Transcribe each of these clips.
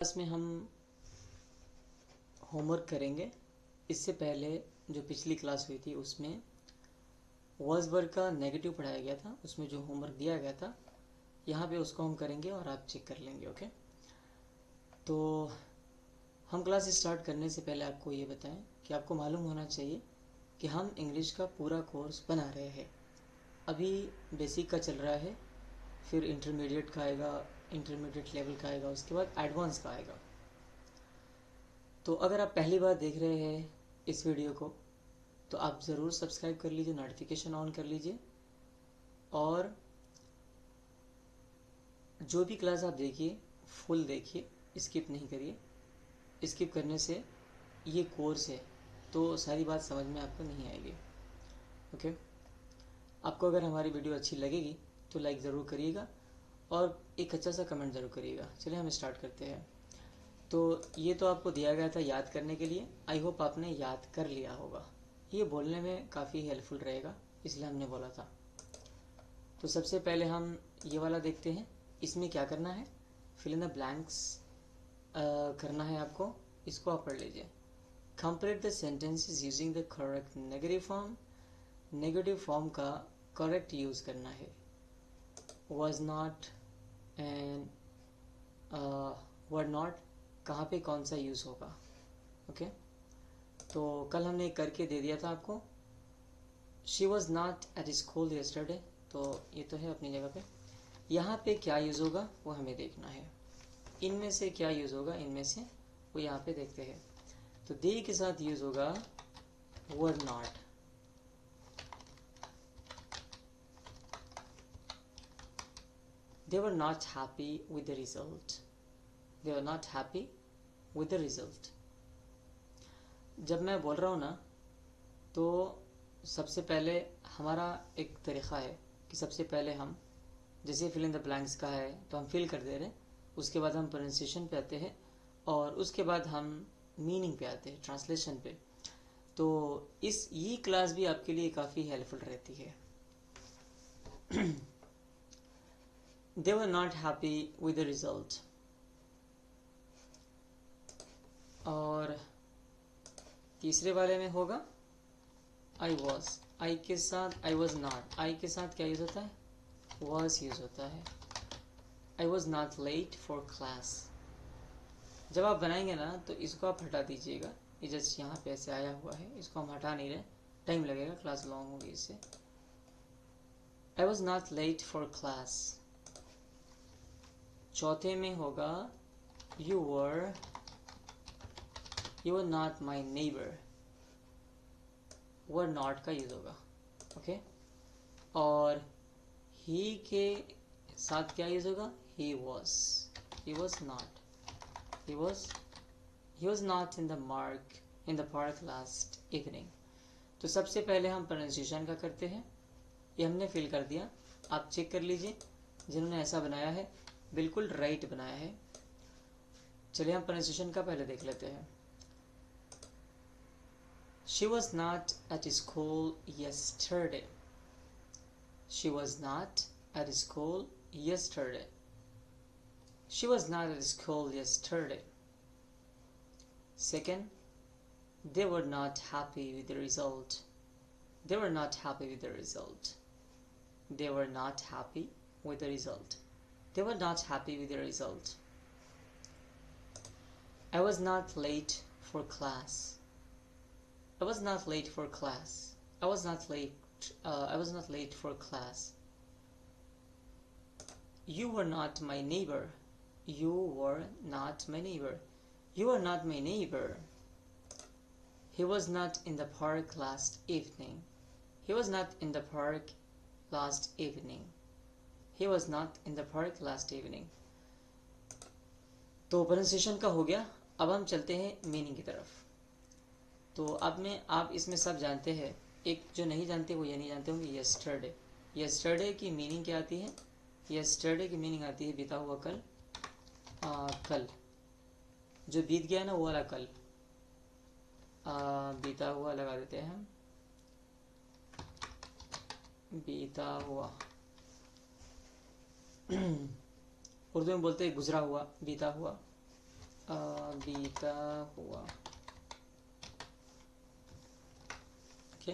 Class में हम homework करेंगे। इससे पहले जो पिछली क्लास हुई थी उसमें वर्ड का नेगेटिव पढ़ाया गया था, उसमें जो होमवर्क दिया गया था यहाँ पे उसको हम करेंगे और आप चेक कर लेंगे। ओके, तो हम क्लास स्टार्ट करने से पहले आपको ये बताएं कि आपको मालूम होना चाहिए कि हम इंग्लिश का पूरा कोर्स बना रहे हैं। अभी बेसिक का चल रहा है, फिर इंटरमीडिएट का आएगा, इंटरमीडिएट लेवल का आएगा, उसके बाद एडवांस का आएगा। तो अगर आप पहली बार देख रहे हैं इस वीडियो को तो आप ज़रूर सब्सक्राइब कर लीजिए, नोटिफिकेशन ऑन कर लीजिए, और जो भी क्लास आप देखिए फुल देखिए, स्किप नहीं करिए। स्किप करने से ये कोर्स है तो सारी बात समझ में आपको नहीं आएगी। ओके, आपको अगर हमारी वीडियो अच्छी लगेगी तो लाइक ज़रूर करिएगा और एक अच्छा सा कमेंट ज़रूर करिएगा। चलिए हम स्टार्ट करते हैं। तो ये तो आपको दिया गया था याद करने के लिए, आई होप आपने याद कर लिया होगा। ये बोलने में काफ़ी हेल्पफुल रहेगा, इसलिए हमने बोला था। तो सबसे पहले हम ये वाला देखते हैं। इसमें क्या करना है, फिल इन द ब्लैंक्स करना है आपको। इसको आप पढ़ लीजिए। Complete the sentences using the correct negative form. Negative form का करेक्ट यूज़ करना है। Was not and were not कहाँ पे कौन सा यूज़ होगा। ओके, तो कल हमने करके दे दिया था आपको। She was not at school yesterday, तो ये तो है अपनी जगह पे। यहाँ पे क्या यूज़ होगा वो हमें देखना है। इनमें से क्या यूज़ होगा, इनमें से वो यहाँ पे देखते हैं। तो दे के साथ यूज़ होगा were not. They were not happy with the result. They were not happy with the result. जब मैं बोल रहा हूँ ना, तो सबसे पहले हमारा एक तरीक़ा है कि सबसे पहले हम जैसे फिल इन द ब्लैंक्स का है तो हम फिल कर दे रहे हैं, उसके बाद हम प्रोनाउंसिएशन पे आते हैं और उसके बाद हम मीनिंग पे आते हैं, ट्रांसलेशन पे। तो ये क्लास भी आपके लिए काफ़ी हेल्पफुल रहती है। They were not happy with the result. और तीसरे वाले में होगा आई वॉज। आई के साथ आई वॉज नॉट, आई के साथ क्या यूज़ होता है, वॉज यूज़ होता है। आई was not late for class. जब आप बनाएंगे ना तो इसको आप हटा दीजिएगा, ये जस्ट यहाँ पे ऐसे आया हुआ है, इसको हम हटा नहीं रहे, टाइम लगेगा, क्लास लॉन्ग होगी इससे। आई was not late for class. चौथे में होगा you were not my neighbour. Were not का यूज होगा। ओके, और ही के साथ क्या यूज होगा, he was not, he was not in the park last evening। तो सबसे पहले हम प्रोनाउंसिएशन का करते हैं। ये हमने फिल कर दिया, आप चेक कर लीजिए जिन्होंने ऐसा बनाया है बिल्कुल राइट बनाया है। चलिए हम प्रोनाउंसिएशन का पहले देख लेते हैं। She was not at school yesterday. She was not at school yesterday. She was not at school yesterday. Second, they were not happy with the result. They were not happy with the result. They were not happy with the result. They were not happy with the result. I was not late for class. I was not late for class. I was not late for class. You were not my neighbor. You were not my neighbor. You were not my neighbor. He was not in the park last evening. He was not in the park last evening. He was not in the park last evening. तो pronunciation का हो गया। अब हम चलते हैं meaning की तरफ। तो अब में आप इसमें सब जानते हैं, एक जो नहीं जानते वो ये नहीं जानते होंगे, यस्टरडे। यस्टरडे की मीनिंग क्या आती है, यस्टरडे की मीनिंग आती है बीता हुआ कल। कल जो बीत गया ना वो वाला कल। बीता हुआ लगा देते हैं हम, बीता हुआ। उर्दू में बोलते हैं गुजरा हुआ, बीता हुआ। बीता हुआ। ओके,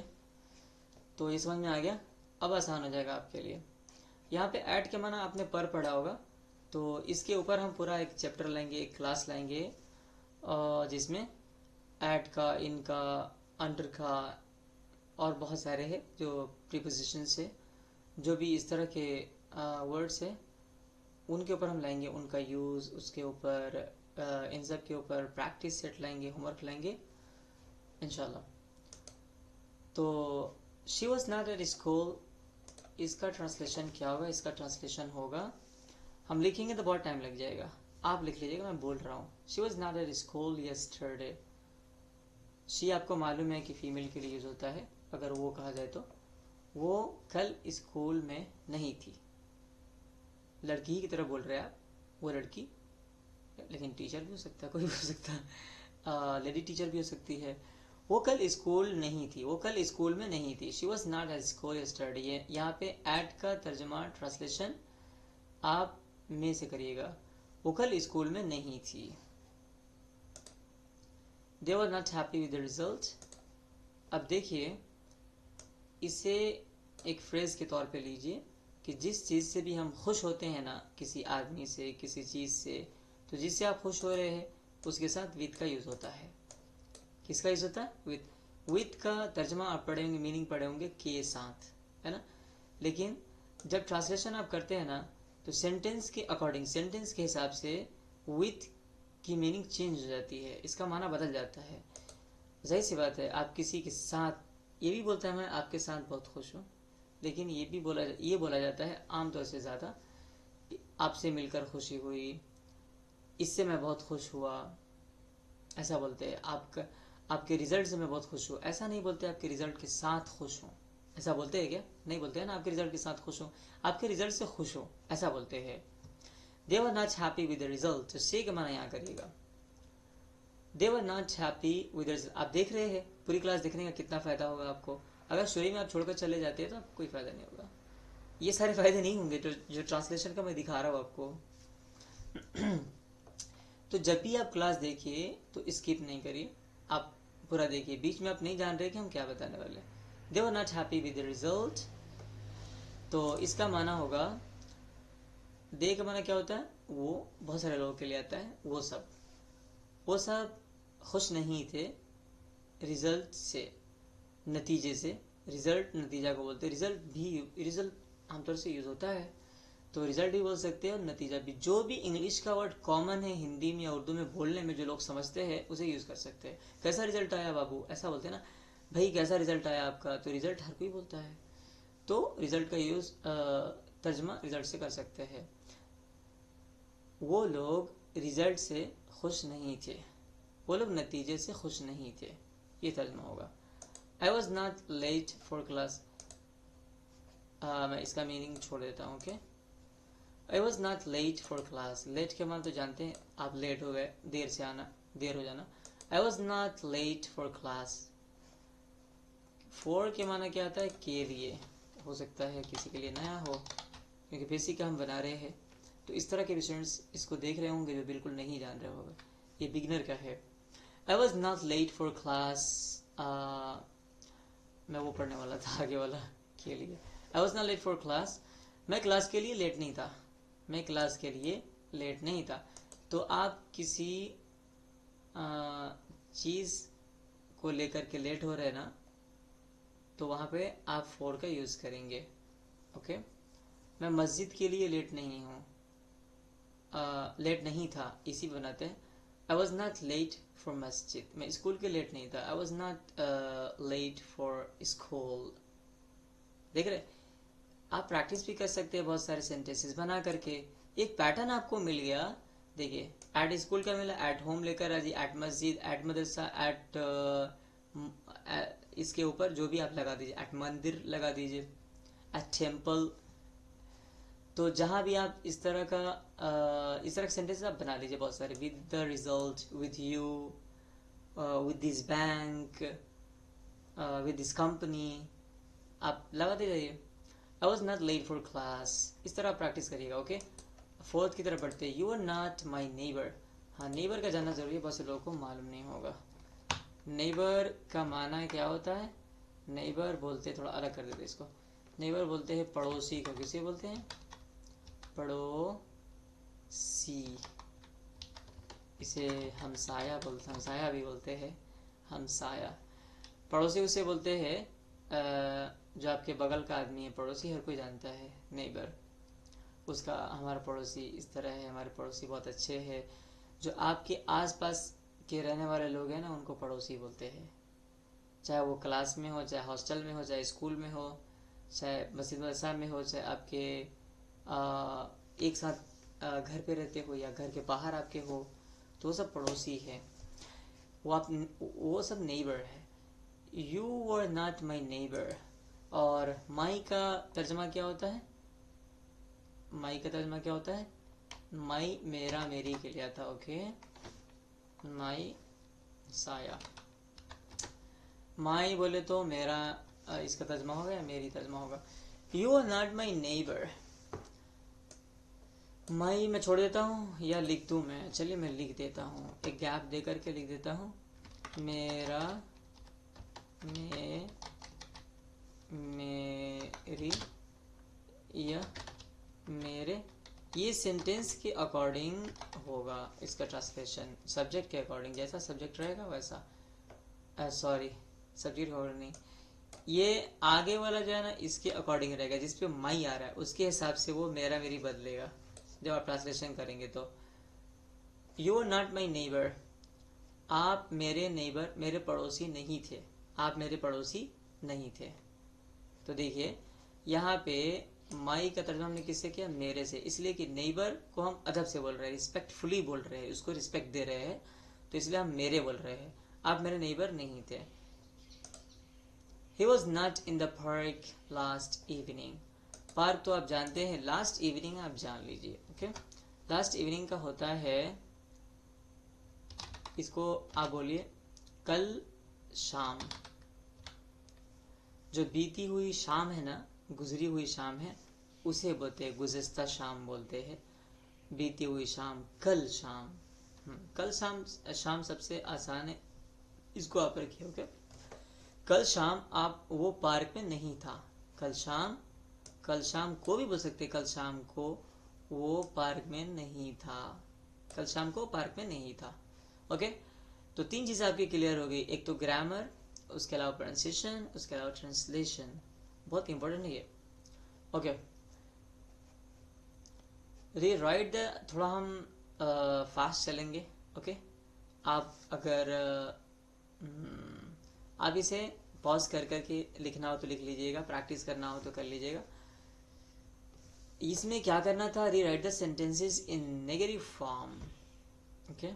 तो ये समझ में आ गया। अब आसान हो जाएगा आपके लिए। यहाँ पे ऐट के माना आपने पर पढ़ा होगा, तो इसके ऊपर हम पूरा एक चैप्टर लाएंगे, एक क्लास लाएंगे, जिसमें ऐट का, इनका, अंडर का और बहुत सारे हैं जो प्रीपोजिशन से, जो भी इस तरह के वर्ड्स है उनके ऊपर हम लाएंगे, उनका यूज़, उसके ऊपर इन सब के ऊपर प्रैक्टिस सेट लाएंगे, होमवर्क लाएंगे इंशाल्लाह। तो she was not at school, इसका ट्रांसलेशन क्या होगा? इसका ट्रांसलेशन होगा, हम लिखेंगे तो बहुत टाइम लग जाएगा, आप लिख लीजिएगा, मैं बोल रहा हूँ। She was not at school yesterday. She आपको मालूम है कि फीमेल के लिए यूज होता है, अगर वो कहा जाए तो वो कल स्कूल में नहीं थी। लड़की ही की तरह बोल रहे हैं आप, वो लड़की, लेकिन टीचर भी हो सकता है, कोई भी हो सकता है, लेडी टीचर भी हो सकती है। वो कल स्कूल नहीं थी, वो कल स्कूल में नहीं थी। She was not at school yesterday. यहाँ पे एट का तर्जमा ट्रांसलेशन आप में से करिएगा, वो कल स्कूल में नहीं थी। They were not happy with the result. अब देखिए, इसे एक फ्रेज के तौर पे लीजिए कि जिस चीज़ से भी हम खुश होते हैं ना, किसी आदमी से, किसी चीज़ से, तो जिससे आप खुश हो रहे हैं उसके साथ विद का यूज़ होता है। किसका यूज़ होता है? विद। विद का तर्जमा आप पढ़े होंगे, मीनिंग पढ़े होंगे के साथ, है ना। लेकिन जब ट्रांसलेशन आप करते हैं ना, तो सेंटेंस के अकॉर्डिंग, सेंटेंस के हिसाब से विद की मीनिंग चेंज हो जाती है, इसका माना बदल जाता है। जाहिर सी बात है, आप किसी के साथ, ये भी बोलता है मैं आपके साथ बहुत खुश हूँ, लेकिन ये बोला जाता है आमतौर से ज़्यादा, आपसे मिलकर खुशी हुई, इससे मैं बहुत खुश हुआ, ऐसा बोलते हैं। आपके रिजल्ट से मैं बहुत खुश हूँ, ऐसा नहीं बोलते आपके रिजल्ट के साथ खुश हूँ, ऐसा बोलते हैं क्या? नहीं बोलते हैं ना, आपके रिजल्ट के साथ खुश हूँ, आपके रिजल्ट से खुश हूँ, ऐसा बोलते हैं। They were not happy with the result, तो से का माना यहाँ करिएगा। They were not happy with result. आप देख रहे हैं, पूरी क्लास देखने का कितना फ़ायदा होगा आपको। अगर शुरू में आप छोड़कर चले जाते हैं तो आपको कोई फ़ायदा नहीं होगा, ये सारे फ़ायदे नहीं होंगे जो ट्रांसलेशन का मैं दिखा रहा हूँ आपको। तो जब भी आप क्लास देखिए तो स्किप नहीं करिए, आप पूरा देखिए, बीच में आप नहीं जान रहे कि हम क्या बताने वाले। They were not happy with the result, तो इसका माना होगा, दे का माना क्या होता है? वो बहुत सारे लोगों के लिए आता है, वो सब खुश नहीं थे रिजल्ट से, नतीजे से। रिजल्ट नतीजा को बोलते हैं, रिजल्ट आमतौर से यूज होता है, तो रिजल्ट भी बोल सकते हैं और नतीजा भी। जो भी इंग्लिश का वर्ड कॉमन है हिंदी में या उर्दू में बोलने में, जो लोग समझते हैं उसे यूज कर सकते हैं। कैसा रिजल्ट आया बाबू, ऐसा बोलते हैं ना, भाई कैसा रिजल्ट आया आपका, तो रिजल्ट हर कोई बोलता है, तो रिजल्ट का यूज तर्जमा रिजल्ट से कर सकते हैं। वो लोग रिजल्ट से खुश नहीं थे, वो लोग नतीजे से खुश नहीं थे, ये तर्जमा होगा। I was not late for class, मैं इसका मीनिंग छोड़ देता हूँ। Okay, I was not late for class. Late के बाद तो जानते हैं आप, लेट हो गए, देर से आना, देर हो जाना। आई was not late for class. For के माना क्या आता है? के लिए। हो सकता है किसी के लिए नया हो, क्योंकि बेसिक का हम बना रहे हैं, तो इस तरह के भी स्टूडेंट्स इसको देख रहे होंगे जो बिल्कुल नहीं जान रहे होंगे, ये बिगनर का है। आई was not late for class, मैं वो पढ़ने वाला था आगे वाला के लिए। आई was not late for class, मैं क्लास के लिए लेट नहीं था, मैं क्लास के लिए लेट नहीं था। तो आप किसी चीज़ को लेकर के लेट हो रहे ना, तो वहाँ पे आप फॉर का यूज़ करेंगे। ओके, मैं मस्जिद के लिए लेट नहीं हूँ, लेट नहीं था, इसी बनाते हैं। आई वॉज नॉट लेट फॉर मस्जिद, मैं स्कूल के लेट नहीं था। आई was not late for school. देख रहे, आप प्रैक्टिस भी कर सकते हैं बहुत सारे सेंटेंसेस बना करके, एक पैटर्न आपको मिल गया। देखिए, एट स्कूल का मिला, एट होम लेकर आ जाइए, एट मस्जिद, एट मदरसा, एट इसके ऊपर जो भी आप लगा दीजिए, एट मंदिर लगा दीजिए, एट टेम्पल। तो जहाँ भी आप इस तरह का सेंटेंस आप बना लीजिए बहुत सारे, with the result, with you, with this bank, with this company, आप लगाते जाइए। आई was not late for class, इस तरह आप प्रैक्टिस करिएगा। ओके, फोर्थ की तरफ बढ़ते हैं। You are not my neighbour, हाँ, नेबर का जानना जरूरी है, बहुत से लोगों को मालूम नहीं होगा। नेबर का माना क्या होता है? नेबर बोलते, थोड़ा अलग कर देते इसको। नेबर बोलते हैं पड़ोसी को। किसे बोलते हैं? पड़ोसी। इसे हमसाया बोलते, हमसाया भी बोलते हैं, हमसाया। पड़ोसी उसे बोलते हैं जो आपके बगल का आदमी है। पड़ोसी हर कोई जानता है, नेबर। उसका हमारा पड़ोसी इस तरह है, हमारे पड़ोसी बहुत अच्छे हैं। जो आपके आसपास के रहने वाले लोग हैं ना, उनको पड़ोसी बोलते हैं। चाहे वो क्लास में हो, चाहे हॉस्टल में हो, चाहे स्कूल में हो, चाहे मस्जिद मदरसा में हो, चाहे आपके एक साथ घर पे रहते हो या घर के बाहर आपके हो, तो वो सब पड़ोसी है। वो सब नेबर है। You were not my neighbour. और माई का तर्जमा क्या होता है? माई का तर्जमा क्या होता है? माई मेरा, मेरी के लिए आता। ओके, माई साया। माई बोले तो मेरा, इसका तर्जमा होगा या मेरी तर्जमा होगा। You are not my neighbour. My मैं छोड़ देता हूँ या लिख दूँ मैं? चलिए मैं लिख देता हूँ, एक गैप दे करके लिख देता हूँ। मेरा, मेरी या मेरे। ये सेंटेंस के अकॉर्डिंग होगा इसका ट्रांसलेशन, सब्जेक्ट के अकॉर्डिंग। जैसा सब्जेक्ट रहेगा वैसा, सॉरी सब्जेक्ट के अकॉर्डिंग नहीं, ये आगे वाला जो है ना, इसके अकॉर्डिंग रहेगा। जिस पे माई आ रहा है उसके हिसाब से वो मेरा मेरी बदलेगा जब आप ट्रांसलेशन करेंगे। तो you are not my neighbour, आप मेरे नेबर, मेरे पड़ोसी नहीं थे। आप मेरे पड़ोसी नहीं थे। तो देखिए यहाँ पे माई का तर्जुमा हमने किससे किया? मेरे से। इसलिए कि नेबर को हम अदब से बोल रहे हैं, रिस्पेक्टफुली बोल रहे हैं, उसको रिस्पेक्ट दे रहे हैं, तो इसलिए हम मेरे बोल रहे हैं। आप मेरे नेबर नहीं थे। He was not in the park last evening. Park तो आप जानते हैं, लास्ट इवनिंग आप जान लीजिए। ओके, लास्ट इवनिंग का होता है, इसको आप बोलिए कल शाम। जो बीती हुई शाम है ना, गुजरी हुई शाम है, उसे बोलते हैं गुज़िश्ता शाम बोलते हैं। बीती हुई शाम, कल शाम। कल शाम, शाम सबसे आसान है, इसको आप रखिए। ओके, कल शाम आप वो पार्क में नहीं था। कल शाम, कल शाम को भी बोल सकते, कल शाम को वो पार्क में नहीं था। कल शाम को पार्क में नहीं था। ओके, तो तीन चीज़ें आपकी क्लियर हो गई। एक तो ग्रामर, उसके अलावा प्रोनाउंसिएशन, उसके अलावा ट्रांसलेशन। बहुत इंपॉर्टेंट है ये। ओके, रीराइट द, थोड़ा हम फास्ट चलेंगे। ओके, आप अगर आप इसे पॉज कर करके लिखना हो तो लिख लीजिएगा, प्रैक्टिस करना हो तो कर लीजिएगा। इसमें क्या करना था? Rewrite the sentences in negative form. Okay,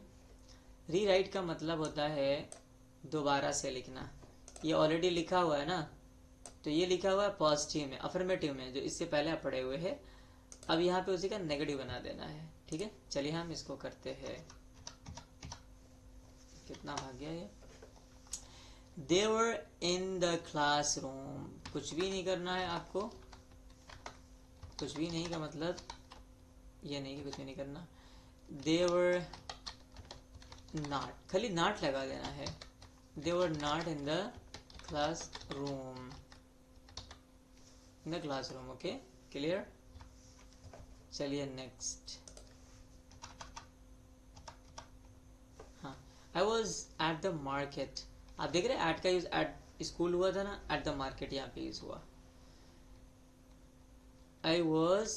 rewrite का मतलब होता है दोबारा से लिखना। ये ऑलरेडी लिखा हुआ है ना, तो ये लिखा हुआ है पॉजिटिव में, अफर्मेटिव में, जो इससे पहले आप पढ़े हुए हैं। अब यहाँ पे उसी का नेगेटिव बना देना है। ठीक है, चलिए हम इसको करते हैं। कितना भाग गया ये? They were in the classroom. कुछ भी नहीं करना है आपको। कुछ भी नहीं का मतलब ये नहीं कि कुछ भी नहीं करना। They were not, खाली not लगा देना है। They were not in the classroom. In the classroom. Okay, clear? चलिए नेक्स्ट। हाँ, I was at the market. आप देख रहे हैं एट का यूज, एट स्कूल हुआ था ना, एट द मार्केट यहाँ पे यूज हुआ। आई वॉज,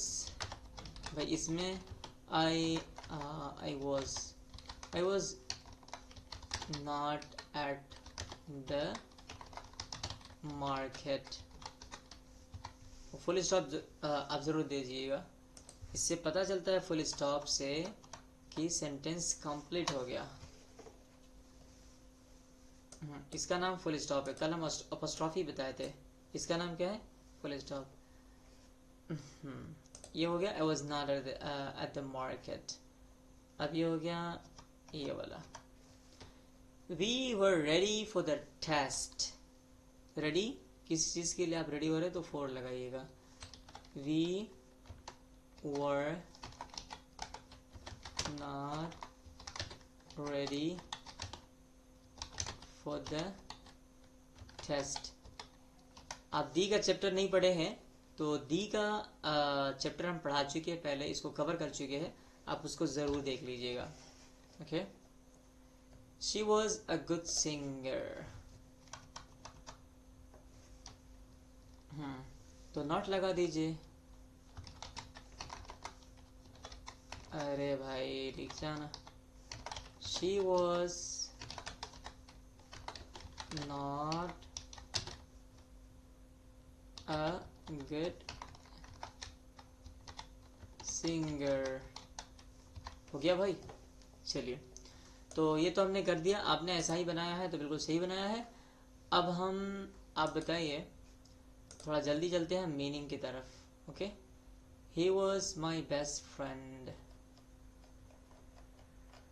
भाई इसमें आई was not at the market. Full stop आप जरूर दीजिएगा, इससे पता चलता है फुल स्टॉप से कि सेंटेंस कंप्लीट हो गया। इसका नाम फुल स्टॉप है। कल हम अपॉस्ट्रॉफी बताए थे, इसका नाम क्या है? Full stop. ये हो गया I was not at the market. अब ये हो गया ये वाला, we were ready for the test. Ready किसी चीज के लिए आप रेडी हो रहे तो 4 लगाइएगा। We were not ready for the test। आप दी का चैप्टर नहीं पढ़े हैं तो दी का चैप्टर हम पढ़ा चुके हैं पहले, इसको कवर कर चुके हैं, आप उसको ज़रूर देख लीजिएगा। Okay, she was a good singer. तो नॉट लगा दीजिए। अरे भाई लिख जाना, she was not a good singer. हो गया भाई, चलिए। तो ये तो हमने कर दिया, आपने ऐसा ही बनाया है तो बिल्कुल सही बनाया है। अब हम, आप बताइए, थोड़ा जल्दी चलते हैं मीनिंग की तरफ। Okay, he was my best friend.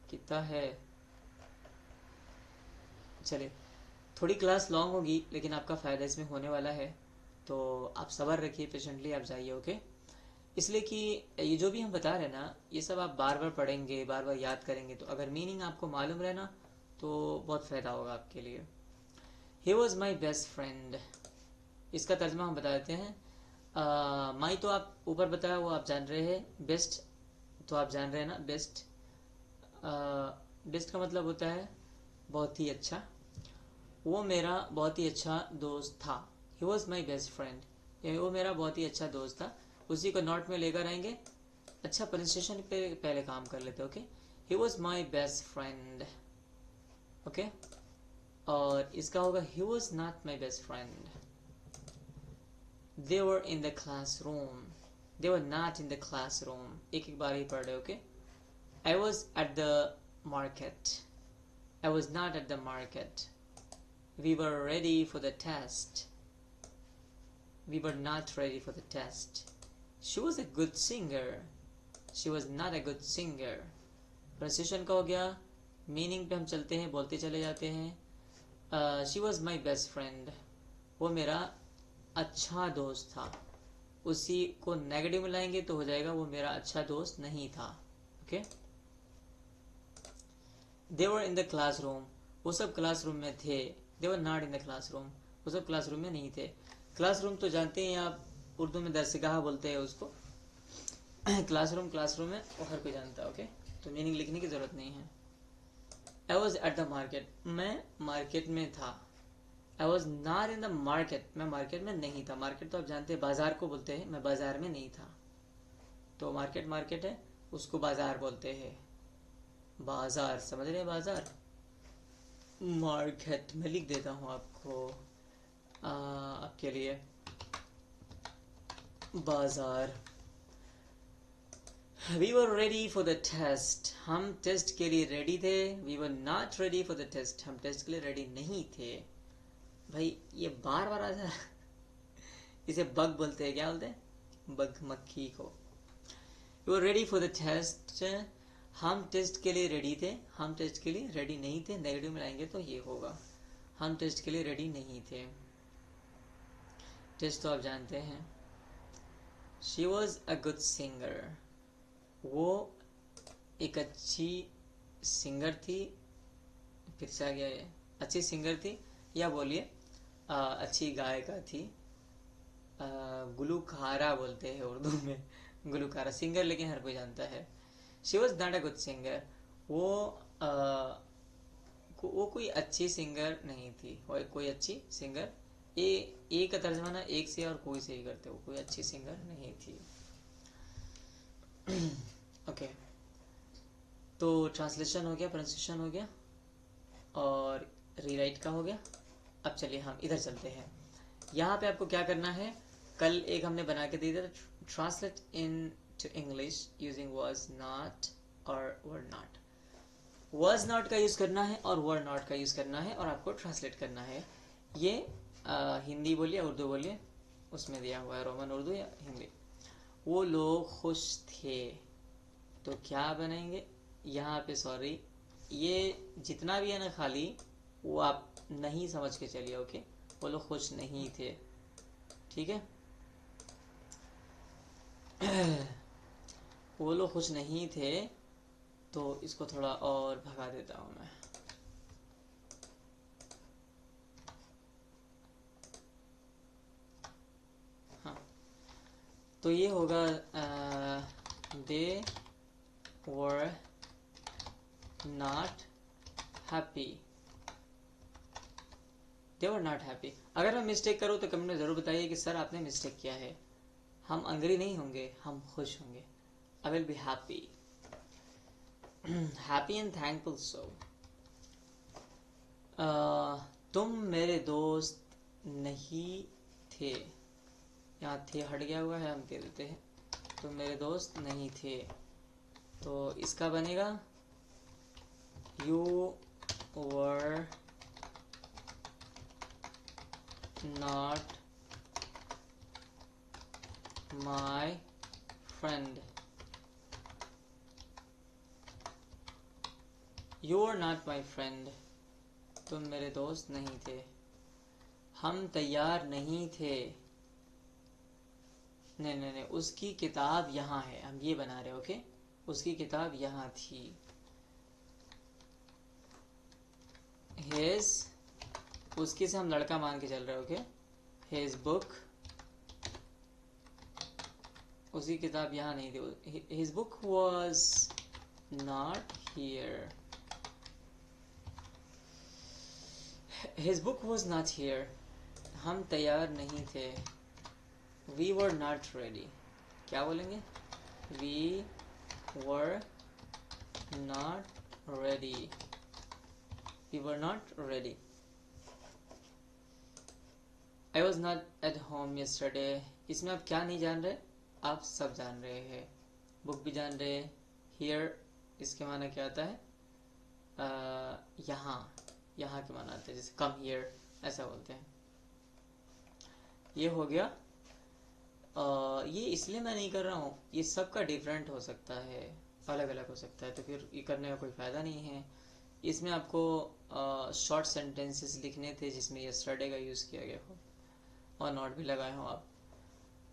कितना है, चलिए थोड़ी क्लास लॉन्ग होगी लेकिन आपका फ़ायदा इसमें होने वाला है, तो आप सब्र रखिए, पेशेंटली आप जाइए। ओके, इसलिए कि ये जो भी हम बता रहे हैं ना, ये सब आप बार बार पढ़ेंगे, बार बार याद करेंगे, तो अगर मीनिंग आपको मालूम रहे ना तो बहुत फ़ायदा होगा आपके लिए। He was my best friend, इसका तर्जमा हम बता देते हैं। माई तो आप ऊपर बताया वो आप जान रहे हैं, बेस्ट तो आप जान रहे हैं ना, बेस्ट। बेस्ट का मतलब होता है बहुत ही अच्छा। वो मेरा बहुत ही अच्छा दोस्त था। He was my best friend, यानी वो मेरा बहुत ही अच्छा दोस्त था। उसी को नोट में लेकर आएंगे। अच्छा, प्रोनाउंसिएशन पे पहले काम कर लेते हैं। Okay, he was my best friend. Okay, और इसका होगा he was not my best friend. They were in the classroom, they were not in the classroom. एक एक बार ही पढ़ रहे। Okay, I was at the market, I was not at the market. We were ready for the test. We were not ready for the test. She was a good singer. She was not a good singer. Pronunciation का हो गया। Meaning पे हम चलते हैं, बोलते चले जाते हैं। She was my best friend. वो मेरा अच्छा दोस्त था। उसी को नेगेटिव में लाएंगे तो हो जाएगा वो मेरा अच्छा दोस्त नहीं था। Okay, They were in the classroom. वो सब क्लासरूम में थे। They were not in the classroom. वो सब क्लासरूम में नहीं थे। क्लासरूम तो जानते हैं आप, उर्दू में दरसगाह बोलते हैं उसको। क्लासरूम क्लासरूम में वो हर कोई जानता है। ओके, तो मीनिंग लिखने की जरूरत नहीं है। I was at the market. मैं मार्केट में था। I was not in the market. मैं मार्केट में नहीं था। मार्केट तो आप जानते हैं बाजार को बोलते हैं, मैं बाजार में नहीं था। तो मार्केट मार्केट है, उसको बाजार बोलते हैं। बाजार समझ रहे हैं, बाजार। मार्केट मैं लिख देता हूँ आपको आपके लिए, बाजार। We were ready for the test, हम टेस्ट के लिए रेडी थे। We were not ready for the test, हम टेस्ट के लिए रेडी नहीं थे। भाई ये बार बार आ जाए, इसे बग बोलते हैं, क्या बोलते हैं, बग, मक्खी को। We were ready for the test, हम टेस्ट के लिए रेडी थे, हम टेस्ट के लिए रेडी नहीं थे। नेगेटिव में लाएंगे तो ये होगा, हम टेस्ट के लिए रेडी नहीं थे। टेस्ट तो आप जानते हैं। She was a good singer, वो एक अच्छी सिंगर थी। फिर से आ गया ये, अच्छी सिंगर थी, या बोलिए अच्छी गायिका थी। गुलूखारा बोलते हैं उर्दू में, गुलूखारा सिंगर, लेकिन हर कोई जानता है। She was not a good singer, वो कोई अच्छी सिंगर नहीं थी। वो कोई अच्छी सिंगर, एक का तर्जमा ना एक से और कोई से ही करते हो, कोई अच्छी सिंगर नहीं थी। ओके, तो ट्रांसलेशन हो गया, प्रोनाउंसिएशन हो गया और रीराइट का हो गया। अब चलिए हम इधर चलते हैं। यहाँ पे आपको क्या करना है, कल एक हमने बना के दिया था, translate into English using was not और वर नॉट। वाज नॉट का यूज़ करना है और वर नॉट का यूज़ करना है और आपको ट्रांसलेट करना है। ये हिंदी बोलिए, उर्दू बोलिए, उसमें दिया हुआ है, रोमन उर्दू या हिंदी। वो लोग खुश थे, तो क्या बनाएंगे यहाँ पे, सॉरी ये जितना भी है ना खाली, वो आप नहीं समझ के चलिए। ओके, वो लोग खुश नहीं थे, ठीक है। वो लोग खुश नहीं थे, तो इसको थोड़ा और भगा देता हूँ मैं। हाँ, तो ये होगा they were not happy. They were not happy. अगर मैं मिस्टेक करूँ तो कमेंट में ज़रूर बताइए कि सर आपने मिस्टेक किया है। हम अंग्री नहीं होंगे, हम खुश होंगे। I will be happy, happy and thankful. So तुम मेरे दोस्त नहीं थे। यहाँ थे हट गया हुआ है, हम कह देते हैं तुम मेरे दोस्त नहीं थे। तो इसका बनेगा you were not my friend. You are not my friend. तुम मेरे दोस्त नहीं थे। हम तैयार नहीं थे। नहीं नहीं नहीं, उसकी किताब यहाँ है, हम ये बना रहे। ओके, उसकी किताब यहाँ थी। हिज, उसकी से हम लड़का मान के चल रहे। ओके, हिज बुक, उसकी किताब यहाँ नहीं थी। His book was not here. His book was not here. हम तैयार नहीं थे। We were not ready. क्या बोलेंगे? We were not ready. We were not ready. I was not at home yesterday। इसमें आप क्या नहीं जान रहे? आप सब जान रहे हैं। बुक भी जान रहे। हियर, इसके माना क्या आता है? यहाँ, यहाँ के माना आता है, जैसे कम हियर ऐसा बोलते हैं। ये हो गया। ये इसलिए मैं नहीं कर रहा हूँ, ये सबका डिफरेंट हो सकता है, अलग अलग हो सकता है, तो फिर ये करने का कोई फ़ायदा नहीं है। इसमें आपको शॉर्ट सेंटेंसेस लिखने थे जिसमें यस्टरडे का यूज़ किया गया हो और नॉट भी लगाए हो आप।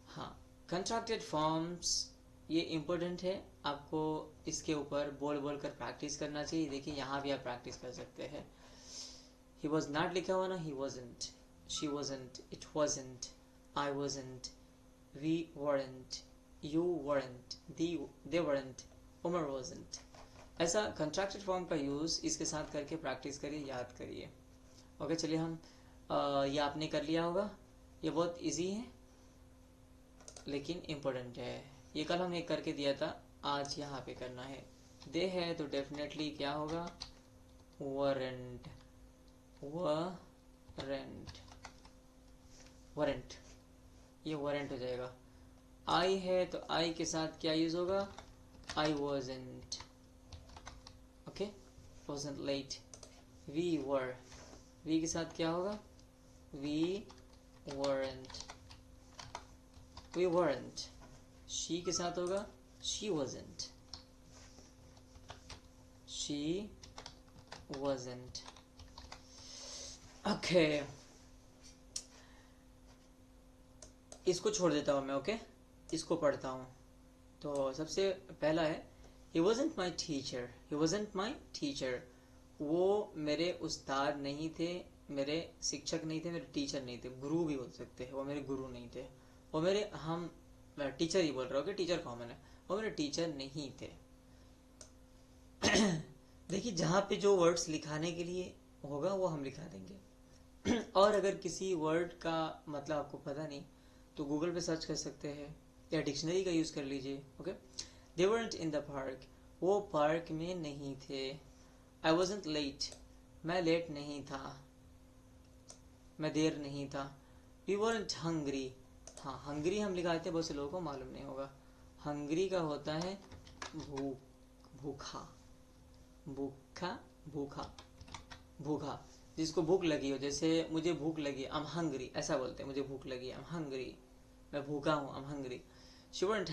हाँ, कंट्रैक्टेड फॉर्म्स ये इम्पोर्टेंट है, आपको इसके ऊपर बोल बोल कर प्रैक्टिस करना चाहिए। देखिए यहाँ भी आप प्रैक्टिस कर सकते हैं। ही वॉज नॉट लिखा हुआ ना, he wasn't, she wasn't, it wasn't, I wasn't, we weren't, you weren't, they weren't, Umar wasn't। ऐसा कंट्रैक्टेड फॉर्म का यूज़ इसके साथ करके प्रैक्टिस करिए, याद करिए। ओके, चलिए हम ये आपने कर लिया होगा। ये बहुत इजी है लेकिन इम्पोर्टेंट है। ये कल हमने करके दिया था, आज यहाँ पे करना है। दे है तो डेफिनेटली क्या होगा? वरेंट, वरेंट, वरेंट, ये वारंट हो जाएगा। आई है तो आई के साथ क्या यूज होगा? I wasn't. Okay, wasn't late. We were, we के साथ क्या होगा? We weren't, we weren't. She के साथ होगा she wasn't, she wasn't. Okay, इसको छोड़ देता हूँ मैं। ओके, इसको पढ़ता हूँ। तो सबसे पहला है he wasn't my teacher, he wasn't my teacher। वो मेरे उस्ताद नहीं थे, मेरे शिक्षक नहीं थे, मेरे टीचर नहीं थे, गुरु भी बोल सकते हैं। वो मेरे गुरु नहीं थे, वो मेरे, हम टीचर ही बोल रहे हो कि टीचर कॉमन है, वो मेरे टीचर नहीं थे। देखिए जहाँ पे जो वर्ड्स लिखाने के लिए होगा वो हम लिखा देंगे। और अगर किसी वर्ड का मतलब आपको पता नहीं तो गूगल पे सर्च कर सकते हैं या डिक्शनरी का यूज़ कर लीजिए। Okay, they weren't in the park, वो पार्क में नहीं थे। I wasn't late, मैं लेट नहीं था, मैं देर नहीं था। We weren't hungry, हाँ हंगरी हम लिखाते हैं, बहुत से लोगों को मालूम नहीं होगा। हंगरी का होता है भूखा, भूखा, भूखा, भूखा, जिसको भूख लगी हो। जैसे मुझे भूख लगी, आई एम हंग्री, ऐसा बोलते हैं, मुझे भूख लगी, आई एम हंग्री, मैं भूखा हूँ, I am hungry. She weren't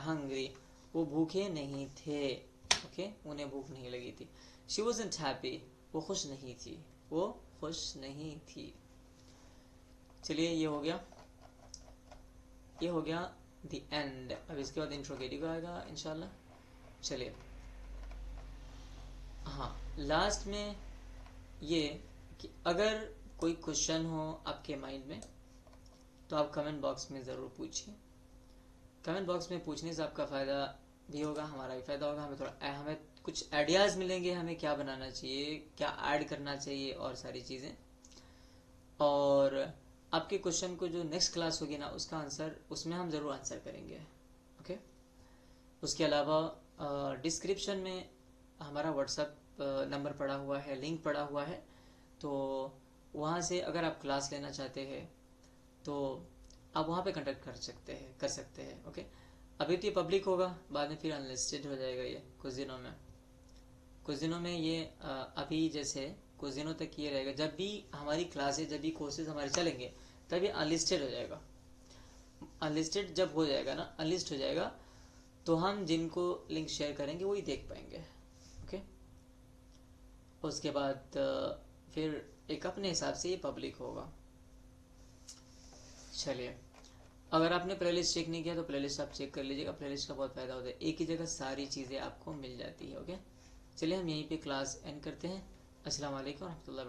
hungry, वो भूखे नहीं थे। ओके, उन्हें भूख नहीं लगी थी। शी वॉजंट हैप्पी, वो खुश नहीं थी, वो खुश नहीं थी। चलिए ये हो गया, ये हो गया द एंड। अब इसके बाद इंट्रोगेटिव आएगा इंशाल्लाह। चलिए हाँ, लास्ट में ये कि अगर कोई क्वेश्चन हो आपके माइंड में तो आप कमेंट बॉक्स में ज़रूर पूछिए। कमेंट बॉक्स में पूछने से आपका फ़ायदा भी होगा, हमारा भी फ़ायदा होगा। हमें कुछ आइडियाज़ मिलेंगे, हमें क्या बनाना चाहिए, क्या ऐड करना चाहिए और सारी चीज़ें। और आपके क्वेश्चन को जो नेक्स्ट क्लास होगी ना, उसका आंसर उसमें हम ज़रूर आंसर करेंगे। ओके। उसके अलावा डिस्क्रिप्शन में हमारा व्हाट्सअप नंबर पड़ा हुआ है, लिंक पड़ा हुआ है, तो वहाँ से अगर आप क्लास लेना चाहते हैं तो आप वहाँ पे कांटेक्ट कर सकते हैं। ओके। अभी तो ये पब्लिक होगा, बाद में फिर अनलिस्टेड हो जाएगा ये कुछ दिनों में ये अभी जैसे कुछ दिनों तक ये रहेगा। जब भी हमारी क्लासेज, जब भी कोर्सेज हमारे चलेंगे, तभी अनलिस्टेड हो जाएगा। अनलिस्टेड जब हो जाएगा ना, अनलिस्ट हो जाएगा, तो हम जिनको लिंक शेयर करेंगे वही देख पाएंगे। ओके। उसके बाद फिर एक अपने हिसाब से ये पब्लिक होगा। चलिए, अगर आपने प्लेलिस्ट चेक नहीं किया तो प्लेलिस्ट आप चेक कर लीजिएगा। प्लेलिस्ट का बहुत फ़ायदा होता है, एक ही जगह सारी चीज़ें आपको मिल जाती है। ओके। चलिए, हम यहीं पे क्लास एंड करते हैं। अस्सलाम वालेकुम रहमतुल्लाहि।